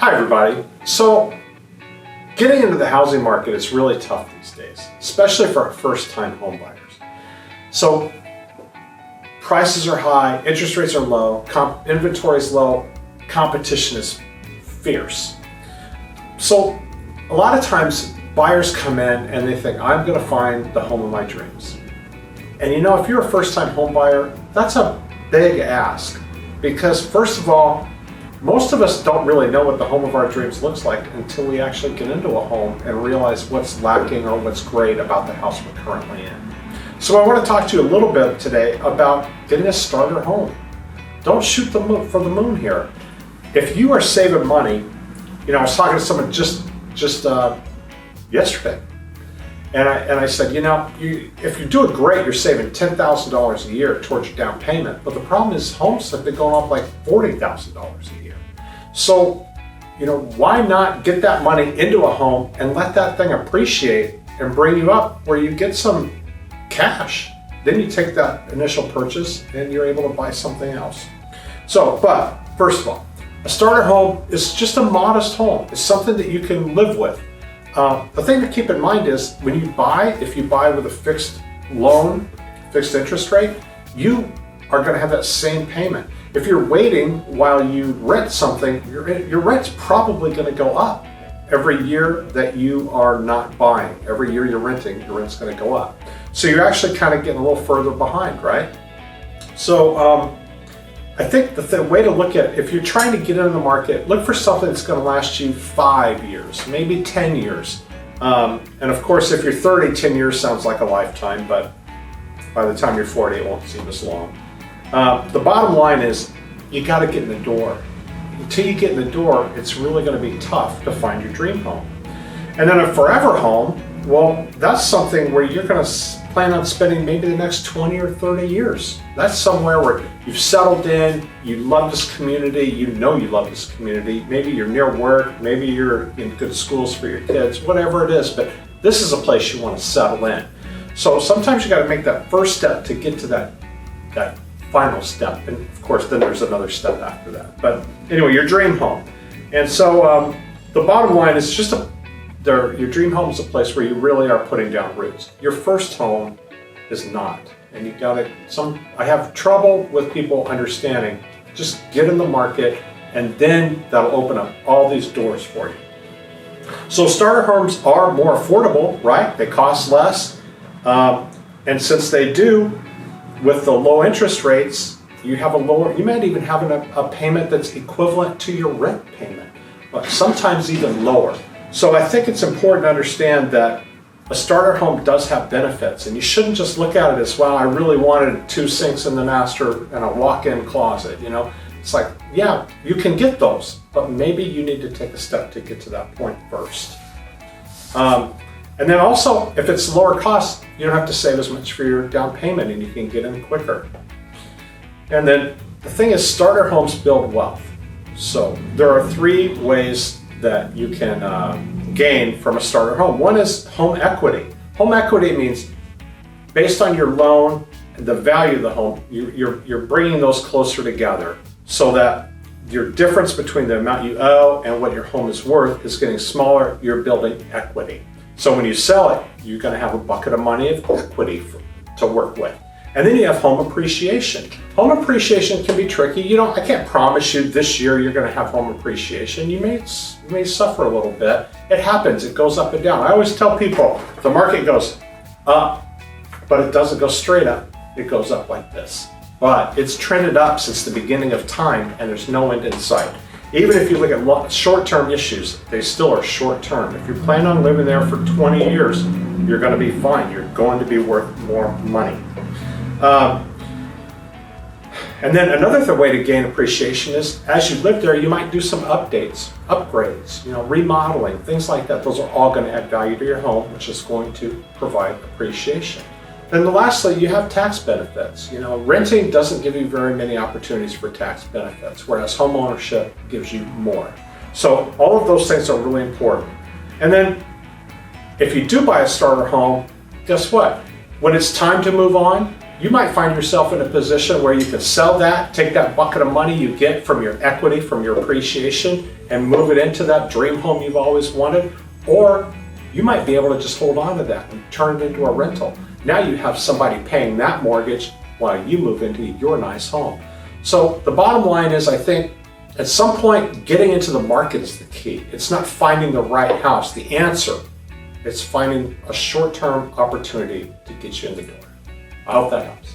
Hi everybody. So getting into the housing market is really tough these days, especially for first-time home buyers. So prices are high, interest rates are low, inventory is low, competition is fierce. So a lot of times buyers come in and they think, I'm going to find the home of my dreams. And you know, if you're a first-time home buyer, that's a big ask, because first of all, most of us don't really know what the home of our dreams looks like until we actually get into a home and realize what's lacking or what's great about the house we're currently in. So I want to talk to you a little bit today about getting a starter home. Don't shoot for the moon here. If you are saving money, I was talking to someone just yesterday, and I said, if you're doing great, you're saving $10,000 a year towards your down payment. But the problem is homes have been going up like $40,000 a year. So, why not get that money into a home and let that thing appreciate and bring you up where you get some cash? Then you take that initial purchase and you're able to buy something else. So, but first of all, a starter home is just a modest home. It's something that you can live with. The thing to keep in mind is when you buy, if you buy with a fixed loan, fixed interest rate, you are going to have that same payment. If you're waiting while you rent something, your rent's probably going to go up every year that you are not buying. Every year you're renting, your rent's going to go up. So you're actually kind of getting a little further behind, right? So I think the way to look at it, if you're trying to get into the market, look for something that's going to last you 5 years, maybe 10 years. And of course, if you're 30, 10 years sounds like a lifetime, but by the time you're 40, it won't seem as long. The bottom line is you got to get in the door. Until you get in the door, it's really going to be tough to find your dream home. And then a forever home, well, that's something where you're going to plan on spending maybe the next 20 or 30 years. That's somewhere where you've settled in, you love this community, you love this community, maybe you're near work, maybe you're in good schools for your kids, whatever it is, but this is a place you want to settle in. So sometimes you got to make that first step to get to that final step, and of course then there's another step after that. But anyway, your dream home. And so the bottom line is your dream home is a place where you really are putting down roots. Your first home is not. And I have trouble with people understanding, just get in the market and then that'll open up all these doors for you. So starter homes are more affordable, right? They cost less. And since they do, with the low interest rates, you might even have a payment that's equivalent to your rent payment, but sometimes even lower. So I think it's important to understand that a starter home does have benefits, and you shouldn't just look at it as, well, I really wanted 2 sinks in the master and a walk-in closet. It's like, yeah, you can get those, but maybe you need to take a step to get to that point first. And then also, if it's lower cost, you don't have to save as much for your down payment and you can get in quicker. And then the thing is, starter homes build wealth. So there are 3 ways that you can gain from a starter home. One is home equity. Home equity means based on your loan and the value of the home, you're bringing those closer together so that your difference between the amount you owe and what your home is worth is getting smaller. You're building equity. So when you sell it, you're going to have a bucket of money of equity to work with. And then you have home appreciation. Home appreciation can be tricky. I can't promise you this year you're going to have home appreciation. You may suffer a little bit. It happens. It goes up and down. I always tell people the market goes up, but it doesn't go straight up. It goes up like this. But it's trended up since the beginning of time, and there's no end in sight. Even if you look at short-term issues, they still are short-term. If you plan on living there for 20 years, you're going to be fine. You're going to be worth more money. And then another way to gain appreciation is, as you live there, you might do some updates, upgrades, remodeling, things like that. Those are all going to add value to your home, which is going to provide appreciation. And lastly, you have tax benefits. Renting doesn't give you very many opportunities for tax benefits, whereas home ownership gives you more. So all of those things are really important. And then if you do buy a starter home, guess what? When it's time to move on, you might find yourself in a position where you can sell that, take that bucket of money you get from your equity, from your appreciation, and move it into that dream home you've always wanted. Or you might be able to just hold on to that and turn it into a rental. Now you have somebody paying that mortgage while you move into your nice home. So the bottom line is, I think at some point, getting into the market is the key. It's not finding the right house, the answer. It's finding a short-term opportunity to get you in the door. I hope that helps.